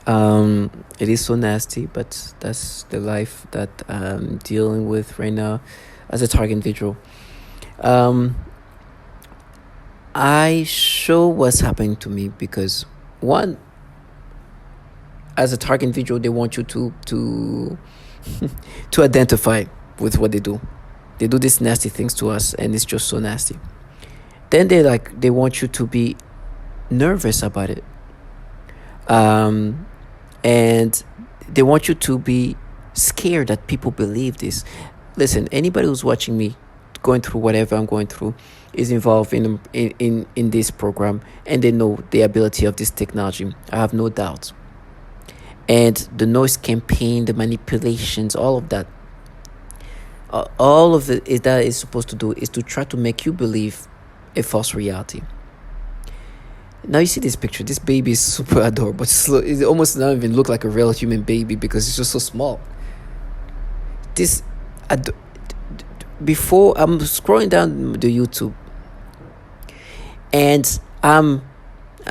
It is so nasty, but that's the life that I'm dealing with right now as a target individual. Um, I show what's happening to me because one, as a target individual, they want you to to identify with what they do. They do these nasty things to us, and it's just so nasty. Then they want you to be nervous about it, um, and they want you to be scared that people believe this. Listen, anybody who's watching me going through whatever I'm going through is involved in this program, and they know the ability of this technology. I have no doubt. And the noise campaign, the manipulations, all of that, all of it is that is supposed to do is to try to make you believe a false reality. Now you see this picture. This baby is super adorable. It almost not even look like a real human baby because it's just so small. This, ad- before I'm scrolling down the YouTube, and I'm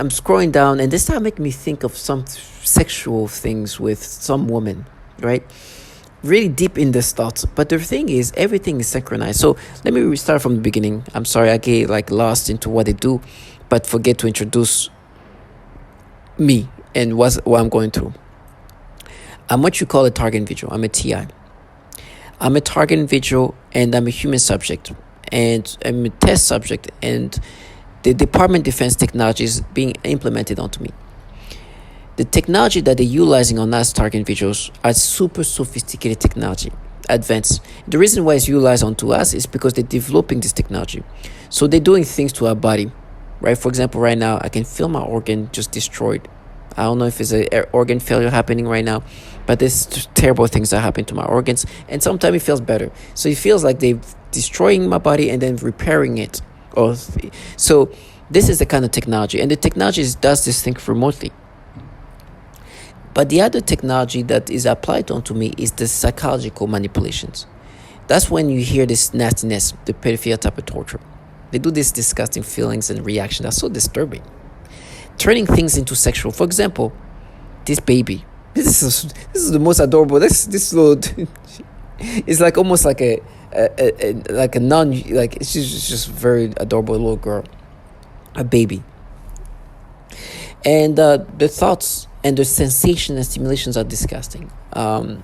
scrolling down, and this time make me think of some sexual things with some woman, right? Really deep in this thoughts. But the thing is, everything is synchronized. So let me restart from the beginning. I'm sorry, I get lost into what they do, but forget to introduce me and what I'm going through. I'm what you call a target individual. I'm a TI. I'm a target individual, and I'm a human subject, and I'm a test subject, and the Department of Defense technology is being implemented onto me. The technology that they're utilizing on us target individuals are super sophisticated technology, advanced. The reason why it's utilized onto us is because they're developing this technology. So they're doing things to our body, right? For example, right now, I can feel my organ just destroyed. I don't know if it's an organ failure happening right now, but there's terrible things that happen to my organs, and sometimes it feels better. So it feels like they're destroying my body and then repairing it. So this is the kind of technology, and the technology does this thing remotely. But the other technology that is applied onto me is the psychological manipulations. That's when you hear this nastiness, the pedophilia type of torture. They do these disgusting feelings and reaction that's so disturbing. Turning things into sexual. For example, this baby. This is the most adorable. This little, it's like almost like a non, like she's just very adorable little girl, a baby. And the thoughts and the sensation and stimulations are disgusting. And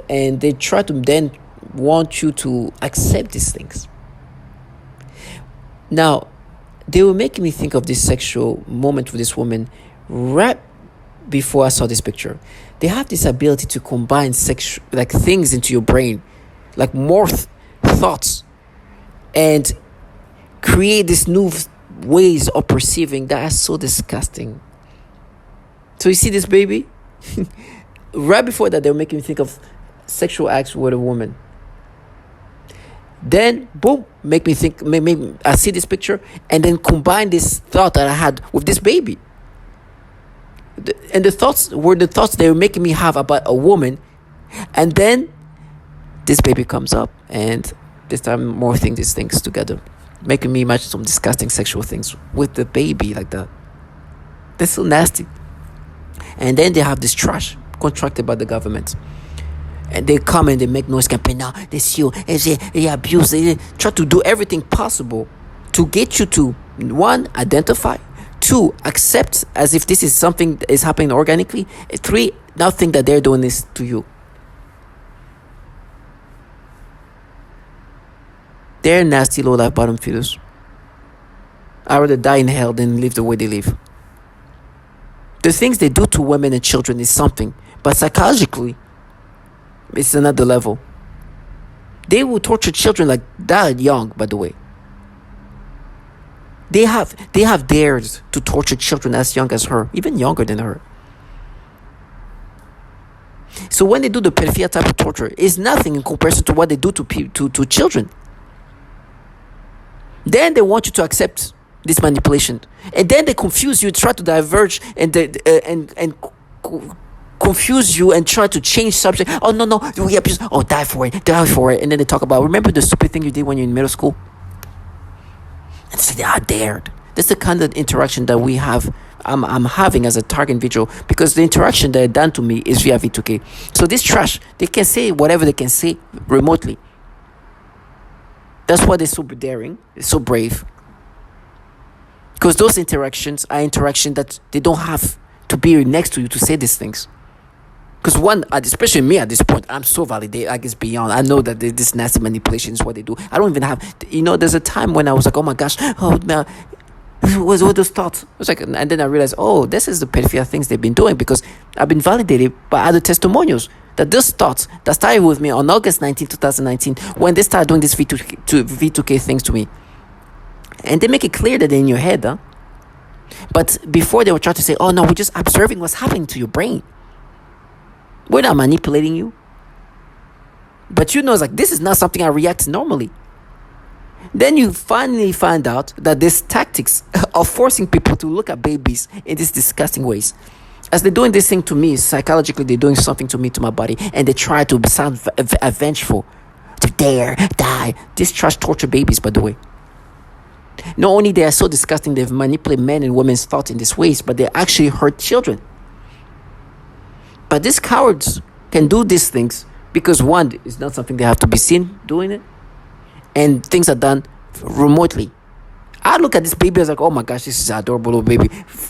they try to then want you to accept these things. Now, they were making me think of this sexual moment with this woman right before I saw this picture. They have this ability to combine things into your brain, like more thoughts, and create these new ways of perceiving that are so disgusting. So you see this baby? Right before that, they were making me think of sexual acts with a woman. Then, boom, make me think, maybe I see this picture and then combine this thought that I had with this baby. And the thoughts were the thoughts they were making me have about a woman. And then this baby comes up, and this time more these things together, making me imagine some disgusting sexual things with the baby like that. That's so nasty. And then they have this trash contracted by the government. And they come and they make noise campaign. Now they sue, they abuse, they try to do everything possible to get you to, one, identify, two, accept as if this is something that is happening organically, three, now think that they're doing this to you. They're nasty low life bottom feeders. I'd rather die in hell than live the way they live. The things they do to women and children is something, but psychologically, it's another level. They will torture children like that young, by the way. They have dared to torture children as young as her, even younger than her. So when they do the pedophilia type of torture, it's nothing in comparison to what they do to children. Then they want you to accept this manipulation, and then they confuse you, try to diverge and confuse you and try to change subject. Oh no, we abuse. Oh, die for it, and then they talk about, remember the stupid thing you did when you're in middle school? And say, I dared. That's the kind of interaction that we have I'm having as a target individual, because the interaction that are done to me is via V2K. So this trash, they can say whatever they can say remotely. That's why they're so daring, they're so brave. Because those interactions are interactions that they don't have to be next to you to say these things. Because one, especially me at this point, I'm so validated. Like, it's beyond. I know that this nasty manipulation is what they do. I don't even have, there's a time when I was like, oh my gosh, oh man, what all those thoughts? I was like, and then I realized, oh, this is the pedophilia things they've been doing, because I've been validated by other testimonials that those thoughts that started with me on August 19, 2019, when they started doing this V2K things to me. And they make it clear that they're in your head, huh? But before, they were trying to say, oh no, we're just observing what's happening to your brain. We're not manipulating you. But it's like, this is not something I react to normally. Then you finally find out that these tactics of forcing people to look at babies in these disgusting ways. As they're doing this thing to me, psychologically, they're doing something to me, to my body, and they try to sound vengeful, to dare die. These trash torture babies, by the way. Not only they are so disgusting, they've manipulated men and women's thoughts in these ways, but they actually hurt children. But these cowards can do these things because, one, it's not something they have to be seen doing it, and things are done remotely. I look at this baby as like, oh my gosh, this is an adorable little baby.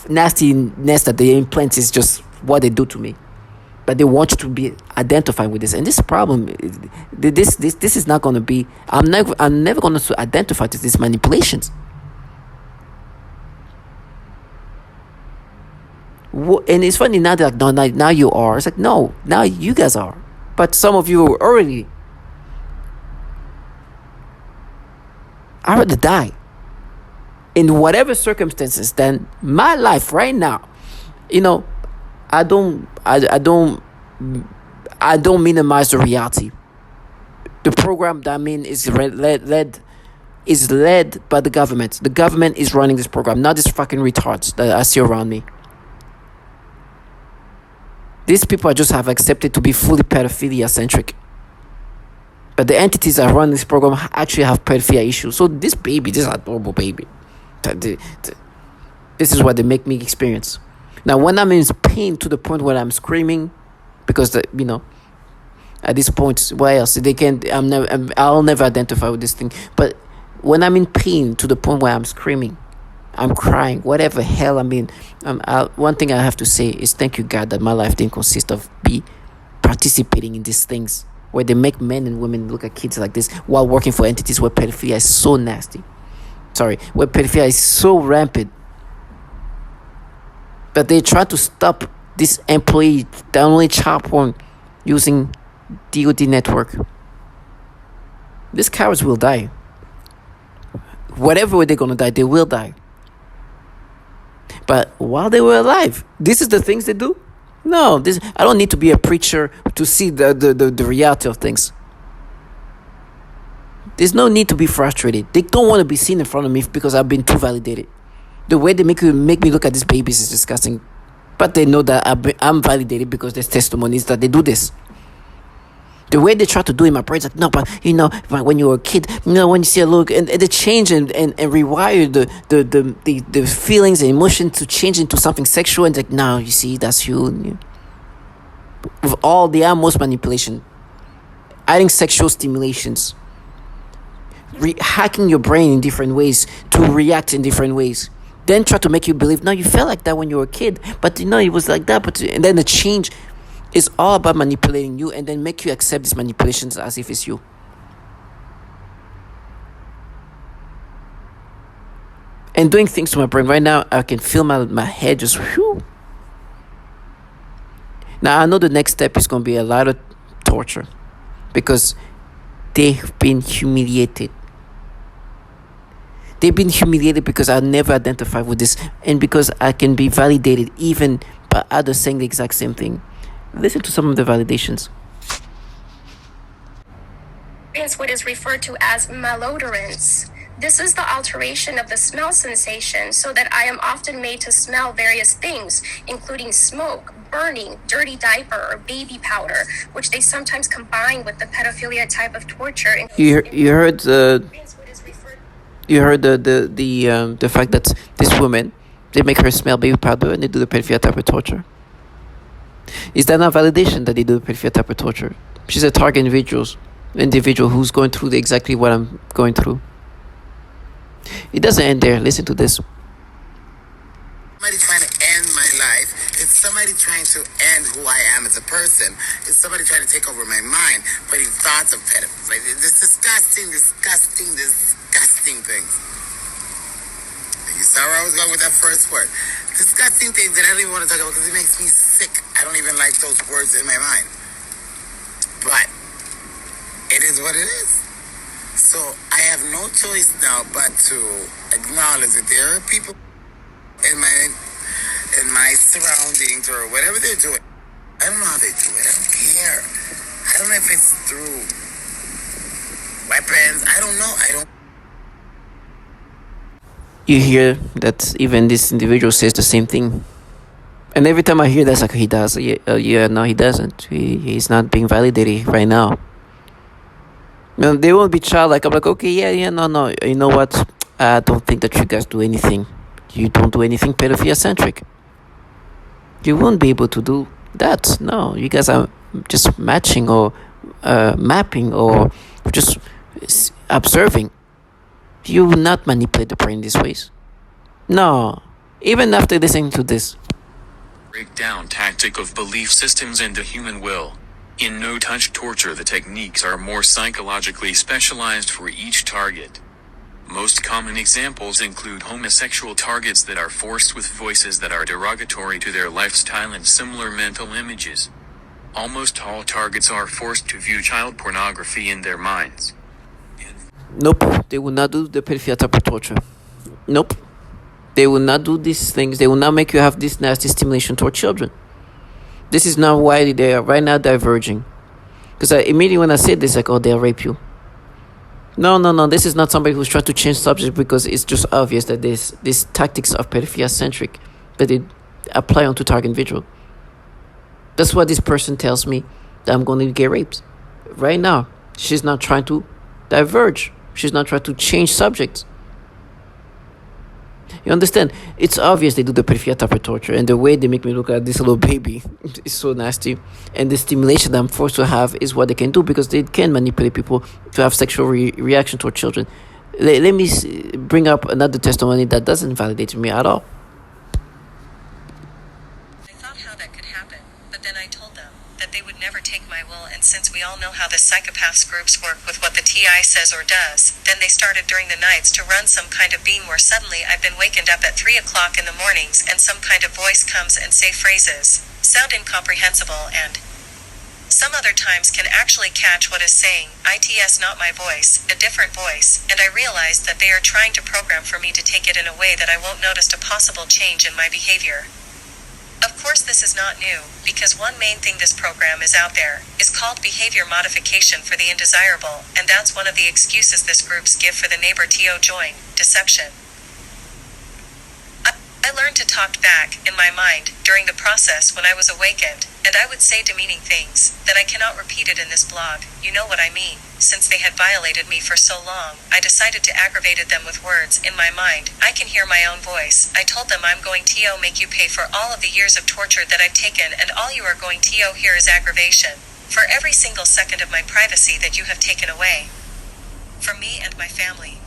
Nastiness that they implant is just what they do to me. But they want you to be identified with this, and this problem, this is not going to be. I'm never going to identify to these manipulations. And it's funny now that now you are. It's like, no, now you guys are. But some of you were already. I rather die in whatever circumstances than my life right now. I don't minimize the reality. The program that is led by the government. The government is running this program, not these fucking retards that I see around me. These people just have accepted to be fully pedophilia centric. But the entities that run this program actually have pedophilia issues. So this adorable baby, this is what they make me experience. Now, when I'm in pain to the point where I'm screaming, because at this point, why else they can? I'll never identify with this thing. But when I'm in pain to the point where I'm screaming, I'm crying, whatever hell I'm in. One thing I have to say is thank you, God, that my life didn't consist of participating in these things where they make men and women look at kids like this while working for entities where pedophilia is so nasty. Where pedophilia is so rampant. But they try to stop this employee downloading child porn using DoD network. These cowards will die. Whatever way they're going to die, they will die. But while they were alive, this is the things they do? No, I don't need to be a preacher to see the reality of things. There's no need to be frustrated. They don't want to be seen in front of me because I've been too validated. The way they make me look at these babies is disgusting. But they know that I'm validated because there's testimonies that they do this. The way they try to do it in my brain is like, no, but when you were a kid, when you see a look, and they change and rewire the feelings and emotions to change into something sexual, and like, no, you see, that's you. With all the utmost manipulation, adding sexual stimulations, hacking your brain in different ways to react in different ways. Then try to make you believe, no, you felt like that when you were a kid, but it was like that. And then the change is all about manipulating you, and then make you accept these manipulations as if it's you. And doing things to my brain right now, I can feel my head just whew. Now I know the next step is going to be a lot of torture because they've been humiliated. They've been humiliated because I never identified with this, and because I can be validated even by others saying the exact same thing. Listen to some of the validations. It's what is referred to as malodorance. This is the alteration of the smell sensation so that I am often made to smell various things, including smoke, burning, dirty diaper, or baby powder, which they sometimes combine with the pedophilia type of torture. You heard the fact that this woman, They make her smell baby powder and they do the pedophilia type of torture. Is that not validation that they do the pedophilia type of torture? She's a target individual who's going through exactly what I'm going through. It doesn't end there. Listen to this. Somebody trying to end my life. It's somebody trying to end who I am as a person. It's somebody trying to take over my mind, putting thoughts of pedophiles. Like this disgusting things. You saw where I was going with that first word. Disgusting things that I don't even want to talk about because it makes me sick. I don't even like those words in my mind. But it is what it is. So I have no choice now but to acknowledge that there are people in my surroundings or whatever they're doing. I don't know how they do it. I don't care. I don't know if it's through weapons. I don't know. You hear that even this individual says the same thing. And every time I hear that, it's like he does. No, he doesn't. He's not being validated right now. No, they won't be childlike. I'm like, okay, no. You know what? I don't think that you guys do anything. You don't do anything pedophilia-centric. You won't be able to do that. No, you guys are just matching or mapping or just observing. You will not manipulate the brain these ways. No, even after listening to this. Breakdown tactic of belief systems and the human will. In no-touch torture, the techniques are more psychologically specialized for each target. Most common examples include homosexual targets that are forced with voices that are derogatory to their lifestyle and similar mental images. Almost all targets are forced to view child pornography in their minds. Nope, they will not do the pedophilia type of torture. Nope. They will not do these things. They will not make you have this nasty stimulation toward children. This is not why they are right now diverging. Because immediately when I said this, like, oh, they'll rape you. No. This is not somebody who's trying to change subject because it's just obvious that these tactics are pedophilia-centric, that they apply onto target individual. That's why this person tells me that I'm going to get raped. Right now, she's not trying to diverge. She's not trying to change subjects. You understand? It's obvious they do the pedophilia type of torture, and the way they make me look at this little baby is so nasty. And the stimulation that I'm forced to have is what they can do because they can manipulate people to have sexual reaction toward children. Let me bring up another testimony that doesn't validate me at all. I thought how that could happen, but then I told them that they would never take my will, and since we all know how the psychopaths groups work with what the TI says or does, then they started during the nights to run some kind of beam where suddenly I've been wakened up at 3 o'clock in the mornings and some kind of voice comes and say phrases, sound incomprehensible and some other times can actually catch what is saying, ITS not my voice, a different voice, and I realized that they are trying to program for me to take it in a way that I won't notice a possible change in my behavior. Of course this is not new, because one main thing this program is out there, is called behavior modification for the undesirable, and that's one of the excuses this groups give for the neighbor TO join, deception. I learned to talk back, in my mind, during the process when I was awakened, and I would say demeaning things, that I cannot repeat it in this blog, you know what I mean. Since they had violated me for so long, I decided to aggravate them with words, in my mind, I can hear my own voice. I told them I'm going to make you pay for all of the years of torture that I've taken and all you are going to hear is aggravation. For every single second of my privacy that you have taken away. From me and my family.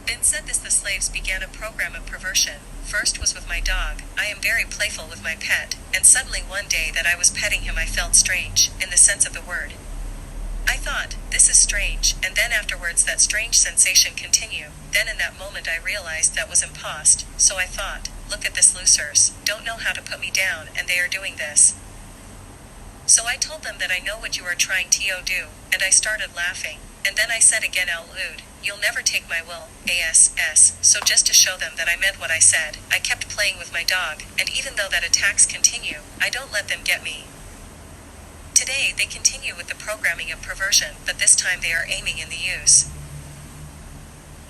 Then said this the slaves began a program of perversion. First was with my dog. I am very playful with my pet, and suddenly one day that I was petting him I felt strange, in the sense of the word. I thought, this is strange, and then afterwards that strange sensation continue. Then in that moment I realized that was impost, so I thought, look at this losers, don't know how to put me down, and they are doing this. So I told them that I know what you are trying to do, and I started laughing, and then I said again out loud, you'll never take my will, ASS, so just to show them that I meant what I said, I kept playing with my dog, and even though that attacks continue, I don't let them get me. Today they continue with the programming of perversion, but this time they are aiming in the use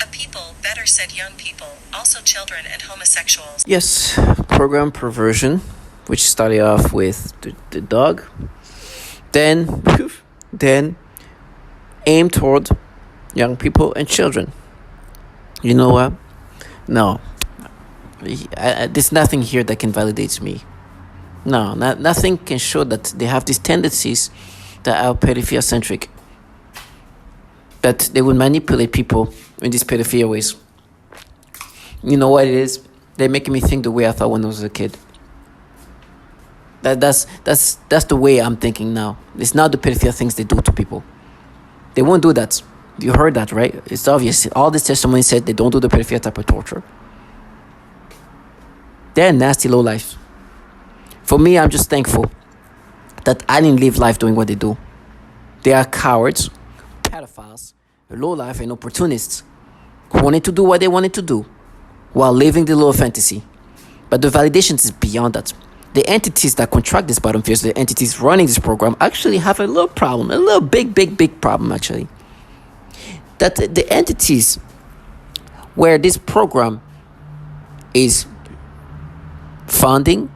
of people, better said young people, also children and homosexuals. Yes, program perversion, which started off with the dog, then aimed toward young people and children. You know what? No. There's nothing here that can validate me. No, nothing can show that they have these tendencies that are pedophilia centric, that they would manipulate people in these pedophilia ways. You know what it is? They're making me think the way I thought when I was a kid. That's the way I'm thinking now. It's not the pedophilia things they do to people. They won't do that. You heard that, right? It's obvious. All this testimony said they don't do the pedophilia type of torture. They're nasty low life. For me, I'm just thankful that I didn't live life doing what they do. They are cowards, pedophiles, low life, and opportunists who wanted to do what they wanted to do while living the low fantasy. But the validation is beyond that. The entities that contract this bottom fears, the entities running this program, actually have a little problem, a little big problem actually. That the entities where this program is funded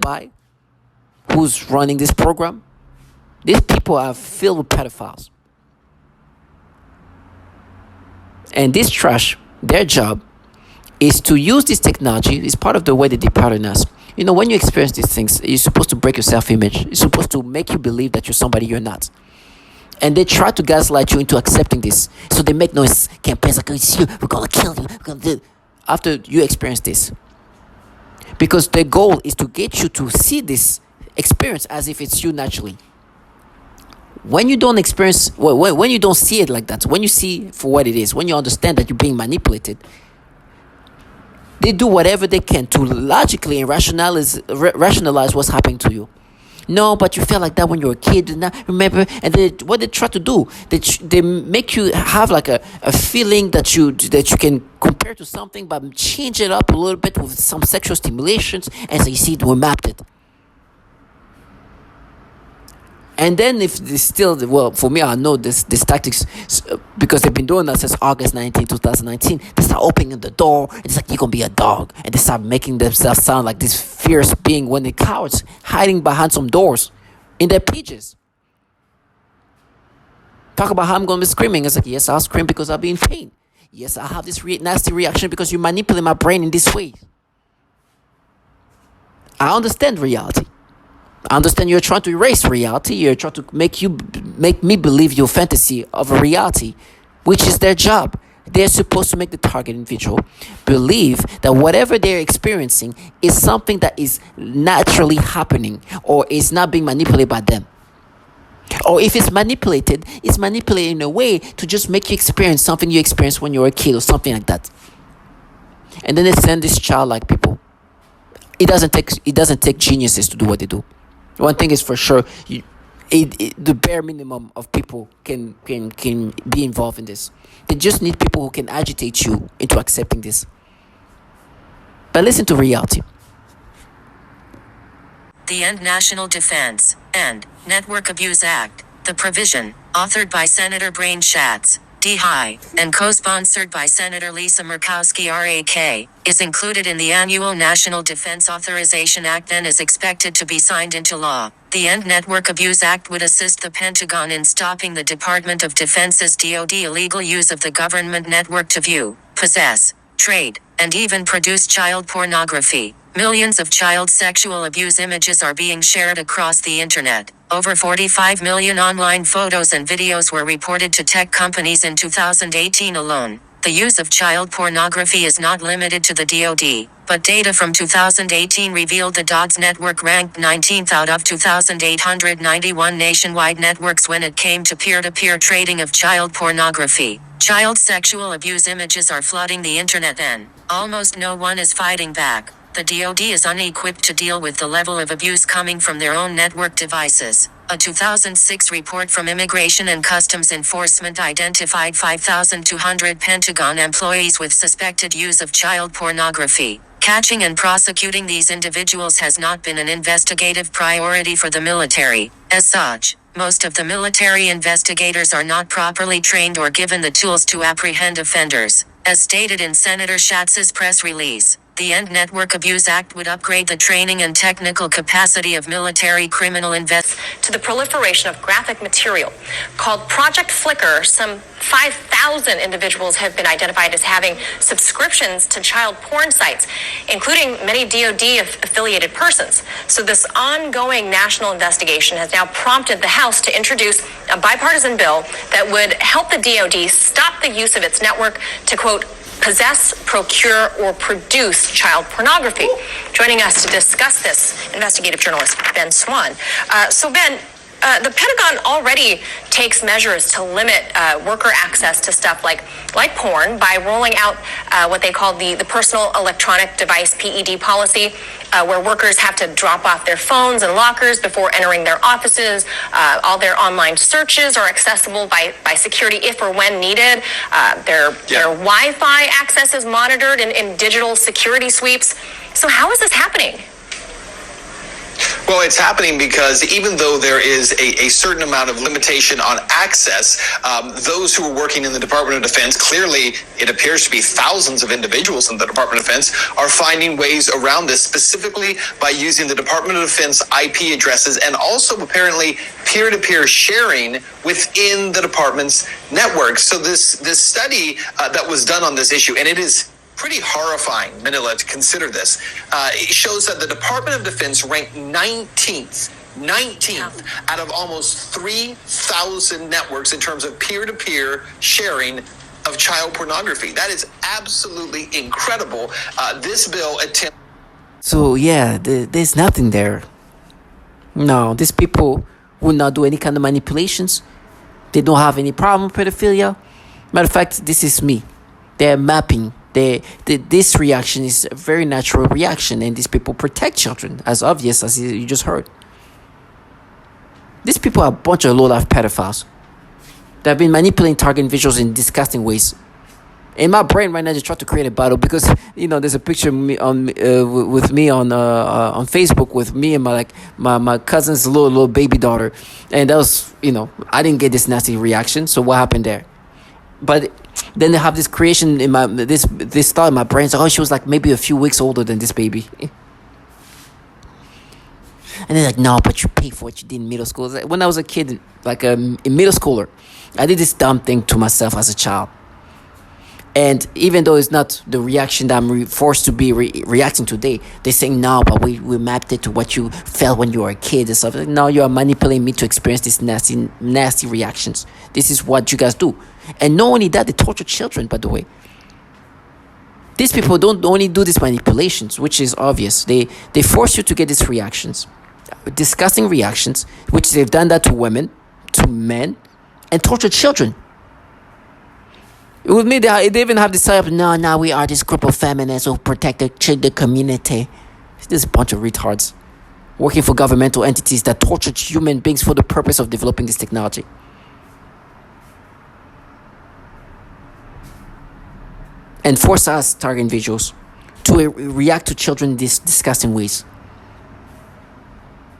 by, who's running this program, these people are filled with pedophiles. And this trash, their job is to use this technology. It's part of the way they pattern us. You know, when you experience these things, you're supposed to break your self-image. It's supposed to make you believe that you're somebody you're not. And they try to gaslight you into accepting this. So they make noise campaigns like, it's you, we're going to kill you, we're going to do. After you experience this. Because their goal is to get you to see this experience as if it's you naturally. When you don't experience, when you don't see it like that, when you see it for what it is, when you understand that you're being manipulated, they do whatever they can to logically and rationalize what's happening to you. No, but you felt like that when you were a kid. Now, remember? And what they try to do, they make you have like a feeling that you can compare to something, but change it up a little bit with some sexual stimulations, and so you see we mapped it. And then if they still, well, for me, I know this tactics because they've been doing that since August 19, 2019. They start opening the door. It's like, you're going to be a dog. And they start making themselves sound like this fierce being when they're cowards hiding behind some doors in their pages. Talk about how I'm going to be screaming. It's like, yes, I'll scream because I'll be in pain. Yes, I have this nasty reaction because you manipulate my brain in this way. I understand reality. I understand you're trying to erase reality. You're trying to make me believe your fantasy of a reality, which is their job. They're supposed to make the target individual believe that whatever they're experiencing is something that is naturally happening or is not being manipulated by them. Or if it's manipulated in a way to just make you experience something you experienced when you were a kid or something like that. And then they send these childlike people. It doesn't take geniuses to do what they do. One thing is for sure, the bare minimum of people can be involved in this. They just need people who can agitate you into accepting this. But listen to reality. The End National Defense and Network Abuse Act, the provision, authored by Senator Brain Schatz, D-High, and co-sponsored by Senator Lisa Murkowski RAK, is included in the annual National Defense Authorization Act and is expected to be signed into law. The End Network Abuse Act would assist the Pentagon in stopping the Department of Defense's DoD illegal use of the government network to view, possess, trade, and even produce child pornography. Millions of child sexual abuse images are being shared across the internet. Over 45 million online photos and videos were reported to tech companies in 2018 alone. The use of child pornography is not limited to the DoD, but data from 2018 revealed the DoD's network ranked 19th out of 2,891 nationwide networks when it came to peer-to-peer trading of child pornography. Child sexual abuse images are flooding the internet and almost no one is fighting back. The DoD is unequipped to deal with the level of abuse coming from their own network devices. A 2006 report from Immigration and Customs Enforcement identified 5,200 Pentagon employees with suspected use of child pornography. Catching and prosecuting these individuals has not been an investigative priority for the military. As such, most of the military investigators are not properly trained or given the tools to apprehend offenders. As stated in Senator Schatz's press release, The End Network Abuse Act would upgrade the training and technical capacity of military criminal to the proliferation of graphic material. Called Project Flicker, some 5,000 individuals have been identified as having subscriptions to child porn sites, including many DoD-affiliated persons. So this ongoing national investigation has now prompted the House to introduce a bipartisan bill that would help the DoD stop the use of its network to, quote, possess, procure, or produce child pornography. Joining us to discuss this, investigative journalist Ben Swan. So Ben, the Pentagon already takes measures to limit worker access to stuff like porn by rolling out what they call the Personal Electronic Device PED policy, where workers have to drop off their phones and lockers before entering their offices. All their online searches are accessible by security if or when needed. Their Wi-Fi access is monitored in digital security sweeps. So how is this happening? Well, it's happening because even though there is a certain amount of limitation on access, those who are working in the Department of Defense, clearly it appears to be thousands of individuals in the Department of Defense, are finding ways around this, specifically by using the Department of Defense IP addresses and also apparently peer-to-peer sharing within the department's network. So this study that was done on this issue, and it is pretty horrifying, Manila, to consider this. It shows that the Department of Defense ranked 19th out of almost 3,000 networks in terms of peer-to-peer sharing of child pornography. That is absolutely incredible. This bill attempts... So yeah, there's nothing there. No, these people will not do any kind of manipulations. They don't have any problem with pedophilia. Matter of fact, this is me. They're mapping. This reaction is a very natural reaction, and these people protect children, as obvious as you just heard. These people are a bunch of low-life pedophiles that have been manipulating target visuals in disgusting ways. In my brain right now, just try to create a battle because there's a picture of me with me on Facebook with me and my cousin's little baby daughter, and that was I didn't get this nasty reaction. So what happened there? But then they have this creation in my this thought in my brain. So she was like maybe a few weeks older than this baby. And they're like, no, but you pay for what you did in middle school. Like, when I was a kid, like a middle schooler, I did this dumb thing to myself as a child. And even though it's not the reaction that I'm forced to be reacting today, they're saying, no, but we mapped it to what you felt when you were a kid and stuff. Like, no, you are manipulating me to experience these nasty reactions. This is what you guys do. And not only that, they torture children, by the way. These people don't only do these manipulations, which is obvious. They force you to get these reactions, disgusting reactions, which they've done that to women, to men, and torture children. With me, they even have this type of, no, we are this group of feminists who protect the community. This bunch of retards working for governmental entities that torture human beings for the purpose of developing this technology. And force us, target individuals, to react to children in these disgusting ways.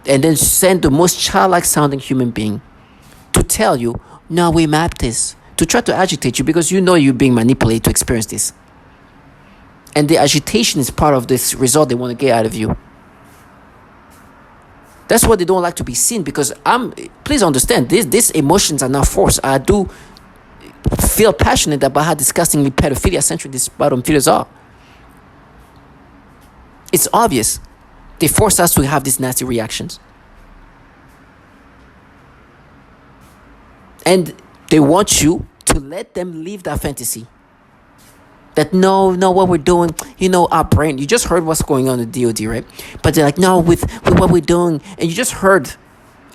And then send the most childlike sounding human being to tell you, no, we mapped this. To try to agitate you because you're being manipulated to experience this. And the agitation is part of this result they want to get out of you. That's why they don't like to be seen, because please understand, these emotions are not forced. I do feel passionate about how disgustingly pedophilia-centric these bottom feeders are. It's obvious. They force us to have these nasty reactions. And they want you to let them live that fantasy. That no, what we're doing, our brain. You just heard what's going on in the DoD, right? But they're like, no, with what we're doing. And you just heard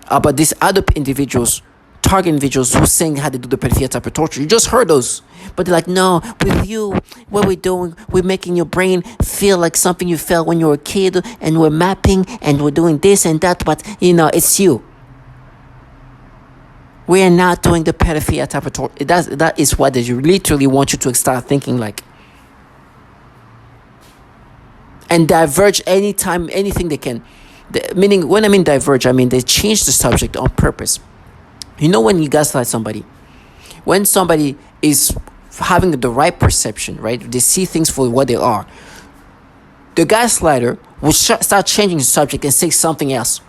about these other individuals, target individuals who's saying how to do the pedophilia type of torture. You just heard those. But they're like, no, with you, what we're doing, we're making your brain feel like something you felt when you were a kid. And we're mapping and we're doing this and that. But, it's you. We are not doing the pedophilia type of torture. That is what they literally want you to start thinking like. And diverge anytime, anything they can. Meaning, when I mean diverge, I mean they change the subject on purpose. When you gaslight somebody, when somebody is having the right perception, right? They see things for what they are. the gaslighter will start changing the subject and say something else.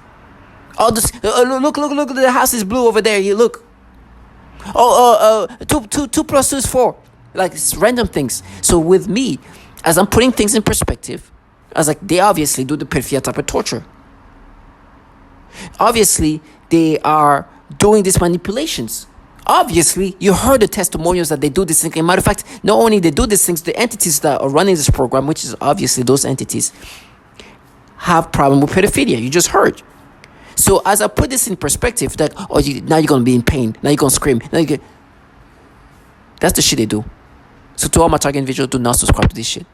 Oh, this, look, the house is blue over there. You look. Oh, 2 plus 2 is 4. Like, it's random things. So with me, as I'm putting things in perspective, I was like, they obviously do the pedophilia type of torture. Obviously, they are doing these manipulations. Obviously, you heard the testimonials that they do this thing. As a matter of fact, not only they do these things, the entities that are running this program, which is obviously those entities, have problem with pedophilia. You just heard. So as I put this in perspective, that now you're gonna be in pain, now you're gonna scream, that's the shit they do. So to all my target individuals, do not subscribe to this shit.